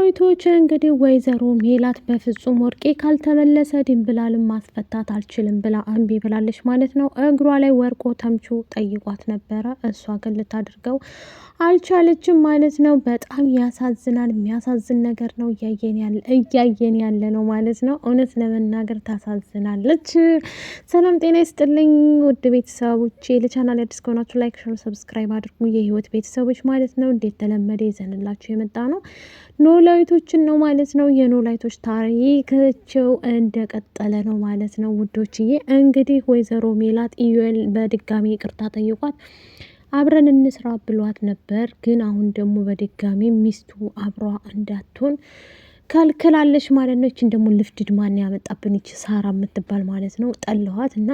ኖላዊቶች እንግዲህ ወይዘሮ ሜላት በፍጹም ወርቄ ካልተመለሰ ድንብላልን ማስፈታት አልችልም ብላ እምቢ ብላለች ማለት ነው። እግሯ ላይ ወርቆ ተምቹ ጠይቋት ነበረ። እሷ ግን ልታደርገው አልቻለችም ማለት ነው። በጣም ያሳዝናል። የሚያሳዝን ነገር ነው እያየን ያለ ነው ማለት ነው። እውነት ለመናገር ታሳዝናለች። ሰላም ጤና ይስጥልኝ ውድ ቤተሰቦቼ፣ ለቻናል አዲስ ከሆናችሁ ላይክ፣ ሼር፣ ሰብስክራይብ አድርጉ። የህይወት ቤተሰቦች ማለት ነው። እንዴት ተለመደ ይዘንላችሁ የመጣ ነው ኖላዊቶችን ነው ማለት ነው። የኖላዊቶች ታሪካቸው እንደቀጠለ ነው ማለት ነው ውዶችዬ። እንግዲህ ወይዘሮ ሜላት ኢዩኤል በድጋሚ ይቅርታ ጠይቋት አብረን እንስራ ብሏት ነበር። ግን አሁን ደግሞ በድጋሚ ሚስቱ አብሯ እንዳትሆን ከልክላለች ማለት ነው። ይችን ደግሞ ልፍድድ ማን ያመጣብን? ይች ሳራ የምትባል ማለት ነው። ጠለኋት እና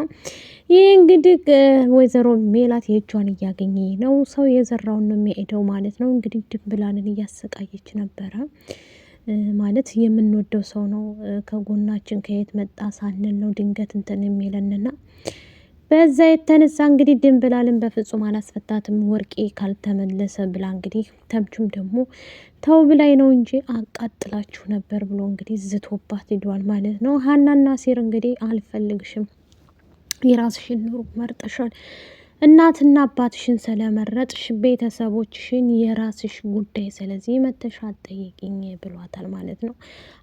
ይህ እንግዲህ ወይዘሮ ሜላት የእጇን እያገኘ ነው። ሰው የዘራውን ነው የሚሄደው ማለት ነው። እንግዲህ ድንብላልን እያሰቃየች ነበረ ማለት የምንወደው ሰው ነው ከጎናችን ከየት መጣ ሳንል ነው ድንገት እንትን የሚለንና በዛ የተነሳ እንግዲህ ድንብላልን በፍጹም አላስፈታትም ወርቄ ካልተመለሰ ብላ እንግዲህ ተምቹም ደግሞ ተው ብላይ ነው እንጂ አቃጥላችሁ ነበር ብሎ እንግዲህ ዝቶባት ሄዷል ማለት ነው። ሀናና ሲር እንግዲህ አልፈልግሽም፣ የራስሽን ኑሮ መርጠሻል፣ እናትና አባትሽን ስለመረጥሽ ቤተሰቦችሽን የራስሽ ጉዳይ፣ ስለዚህ መተሽ አትጠይቂኝ ብሏታል ማለት ነው።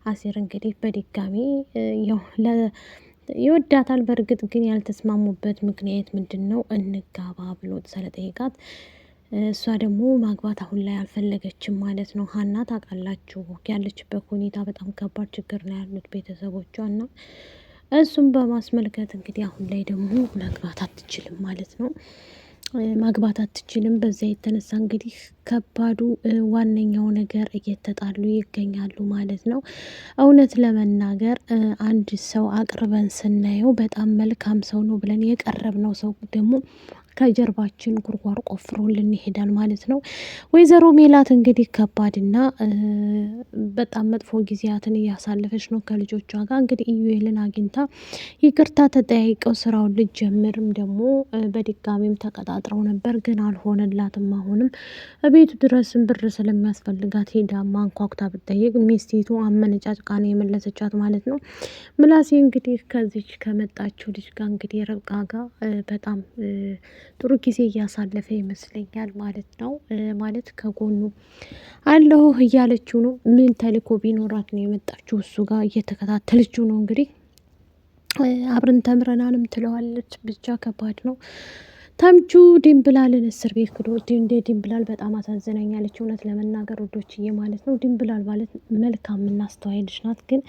አሲር እንግዲህ በድጋሚ ያው ይወዳታል። በእርግጥ ግን ያልተስማሙበት ምክንያት ምንድን ነው? እንጋባ ብሎ ስለጠይቃት እሷ ደግሞ ማግባት አሁን ላይ አልፈለገችም ማለት ነው። ሀና ታውቃላችሁ ያለችበት ሁኔታ በጣም ከባድ ችግር ነው ያሉት ቤተሰቦቿ እና እሱም በማስመልከት እንግዲህ አሁን ላይ ደግሞ መግባት አትችልም ማለት ነው። ማግባት አትችልም። በዛ የተነሳ እንግዲህ ከባዱ ዋነኛው ነገር እየተጣሉ ይገኛሉ ማለት ነው። እውነት ለመናገር አንድ ሰው አቅርበን ስናየው በጣም መልካም ሰው ነው ብለን የቀረብነው ሰው ደግሞ ከጀርባችን ጉርጓር ቆፍሮልን ይሄዳል ማለት ነው። ወይዘሮ ሜላት እንግዲህ ከባድና በጣም መጥፎ ጊዜያትን እያሳለፈች ነው ከልጆቿ ጋር። እንግዲህ ኢዩኤልን አግኝታ ይቅርታ ተጠያይቀው ስራውን ልጀምርም ደግሞ በድጋሚም ተቀጣጥረው ነበር፣ ግን አልሆነላትም። አሁንም ቤቱ ድረስም ብር ስለሚያስፈልጋት ሄዳ ማንኳኩታ ብትጠይቅ ሚስቲቱ አመነጫጭቃ ነው የመለሰቻት ማለት ነው። ምላሴ እንግዲህ ከዚች ከመጣችው ልጅ ጋር እንግዲህ ረብቃ ጋር በጣም ጥሩ ጊዜ እያሳለፈ ይመስለኛል ማለት ነው። ማለት ከጎኑ አለሁ እያለችው ነው። ምን ተልእኮ ቢኖራት ነው የመጣችው? እሱ ጋር እየተከታተለችው ነው እንግዲህ አብረን ተምረናልም ትለዋለች። ብቻ ከባድ ነው። ተምቹ ድንብላልን እስር ቤት ክዶ ድንብላል በጣም አሳዝናኛለች እውነት ለመናገር ወዶችዬ ማለት ነው። ድንብላል ማለት መልካም እናስተዋይ ልጅ ናት፣ ግን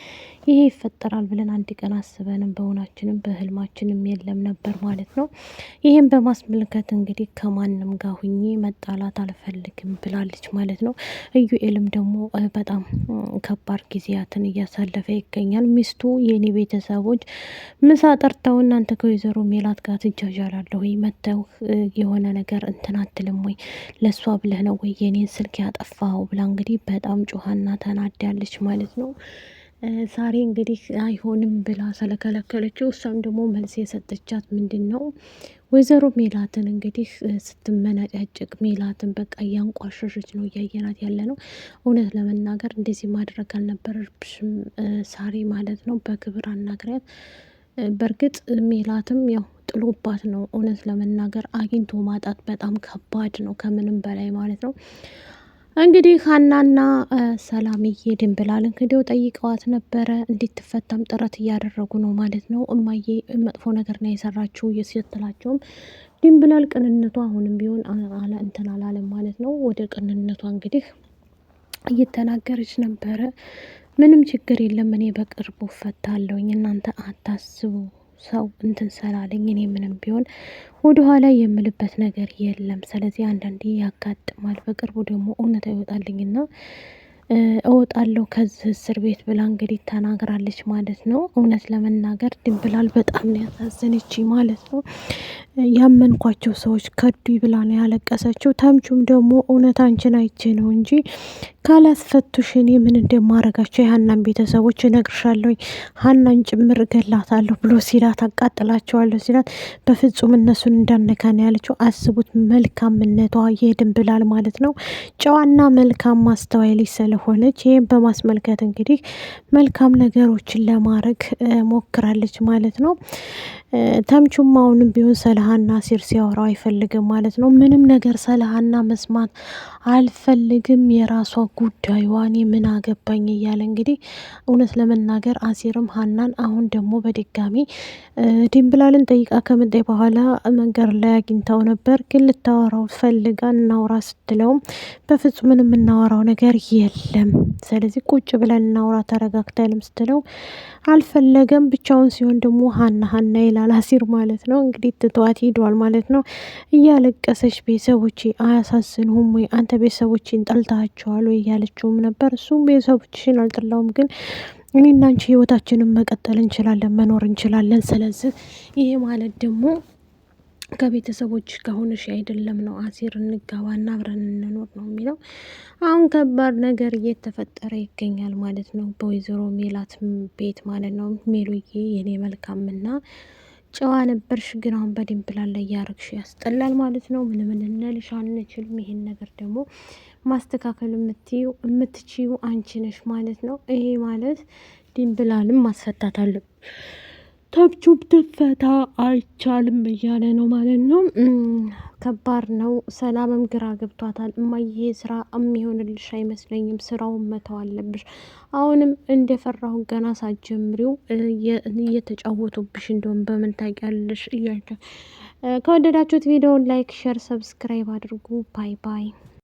ይሄ ይፈጠራል ብለን አንድ ቀን አስበንም በሆናችንም በህልማችንም የለም ነበር ማለት ነው። ይህም በማስመልከት እንግዲህ ከማንም ጋር ሁኜ መጣላት አልፈልግም ብላለች ማለት ነው። ኢዩኤልም ደግሞ በጣም ከባድ ጊዜያትን እያሳለፈ ይገኛል። ሚስቱ የኔ ቤተሰቦች ምሳ ጠርተው እናንተ ከወይዘሮ ሜላት ጋር ትጃጃላለሁ መተው የሆነ ነገር እንትን አትልም ወይ? ለሷ ብለህ ነው ወይ የኔን ስልክ ያጠፋው ብላ እንግዲህ በጣም ጮሃና ተናዳለች ማለት ነው። ዛሬ እንግዲህ አይሆንም ብላ ስለከለከለችው እሷም ደግሞ መልስ የሰጠቻት ምንድን ነው ወይዘሮ ሜላትን እንግዲህ ስትመናጫጭቅ ሜላትን በቃ እያንቋሸሸች ነው እያየናት ያለ ነው። እውነት ለመናገር እንደዚህ ማድረግ አልነበረብሽም ሳሪ ማለት ነው። በክብር አናግሪያት። በእርግጥ ሜላትም ያው ጥሎባት ነው። እውነት ለመናገር አግኝቶ ማጣት በጣም ከባድ ነው ከምንም በላይ ማለት ነው። እንግዲህ ሀናና ሰላምዬ ድንብላልን ክደው ጠይቀዋት ነበረ። እንድትፈታም ጥረት እያደረጉ ነው ማለት ነው። እማዬ መጥፎ ነገር ነው የሰራችው ስትላቸውም ድንብላል ቅንነቷ አሁንም ቢሆን እንትን አላለም ማለት ነው። ወደ ቅንነቷ እንግዲህ እየተናገረች ነበረ። ምንም ችግር የለም እኔ በቅርቡ እፈታለሁኝ እናንተ አታስቡ፣ ሰው እንትን ስላለኝ እኔ ምንም ቢሆን ወደኋላ የምልበት ነገር የለም። ስለዚህ አንዳንዴ ያጋጥማል፣ በቅርቡ ደግሞ እውነት ይወጣልኝና እወጣለሁ ከዚህ እስር ቤት ብላ እንግዲህ ተናግራለች ማለት ነው። እውነት ለመናገር ድንብላል በጣም ነው ያሳዘነች ማለት ነው። ያመንኳቸው ሰዎች ከዱኝ ብላ ነው ያለቀሰችው። ተምቹም ደግሞ እውነት አንቺን አይቼ ነው እንጂ ካላስፈቱሽ እኔ ምን እንደማረጋቸው የሀናን ቤተሰቦች እነግርሻለሁ፣ ሀናን ጭምር እገላታለሁ ብሎ ሲላት፣ አቃጥላቸዋለሁ ሲላት፣ በፍጹም እነሱን እንዳነካን ያለችው። አስቡት መልካምነቷ የድንብላል ማለት ነው። ጨዋና መልካም ማስተዋይ ልጅ ስለሆነች ይህም በማስመልከት እንግዲህ መልካም ነገሮችን ለማድረግ ሞክራለች ማለት ነው። ተምቹም አሁንም ቢሆን ስለ ሀና አሲር ሲያወራው አይፈልግም ማለት ነው። ምንም ነገር ስለ ሀና መስማት አልፈልግም፣ የራሷ ጉዳይዋ፣ እኔ ምን አገባኝ እያለ እንግዲህ እውነት ለመናገር አሲርም ሀናን አሁን ደግሞ በድጋሚ ድንብላልን ጠይቃ ከመጣች በኋላ መንገድ ላይ አግኝታው ነበር። ግን ልታወራው ፈልጋ እናውራ ስትለውም በፍጹም ምን የምናወራው ነገር የለም፣ ስለዚህ ቁጭ ብለን እናውራ ተረጋግተንም ስትለው አልፈለገም። ብቻውን ሲሆን ደግሞ ሀና ሀና ይላል አሲር ማለት ነው። እንግዲህ ትተዋት ሄዷል ማለት ነው። እያለቀሰች ቤተሰቦቼ አያሳዝኑም ወይ? አንተ ቤተሰቦቼን ጠልታቸዋል ወይ እያለችውም ነበር። እሱም ቤተሰቦችሽን አልጠላውም፣ ግን እኔና አንቺ ህይወታችንን መቀጠል እንችላለን፣ መኖር እንችላለን። ስለዚህ ይሄ ማለት ደግሞ ከቤተሰቦች ከሆነሽ አይደለም ነው፣ አሲር እንጋባና አብረን እንኖር ነው የሚለው። አሁን ከባድ ነገር እየተፈጠረ ይገኛል ማለት ነው፣ በወይዘሮ ሜላት ቤት ማለት ነው። ሜሉዬ የኔ መልካምና ጨዋ ነበርሽ፣ ግን አሁን በድንብላል ላይ እያረግሽ ያስጠላል ማለት ነው። ምን እንልሽ አንችልም። ይሄን ነገር ደግሞ ማስተካከል የምትችዩ አንቺ ነሽ ማለት ነው። ይሄ ማለት ድንብላልም ማስፈታት አለብን፣ ተምቹም ትፈታ አይቻልም እያለ ነው ማለት ነው። ከባድ ነው። ሰላምም ግራ ገብቷታል። እማዬ ስራ የሚሆንልሽ አይመስለኝም፣ ስራውን መተው አለብሽ። አሁንም እንደፈራሁ ገና ሳትጀምሪው እየተጫወቱብሽ እንደሆን በምን ታውቂያለሽ እያለ ከወደዳችሁት ቪዲዮውን ላይክ፣ ሸር፣ ሰብስክራይብ አድርጉ። ባይ ባይ።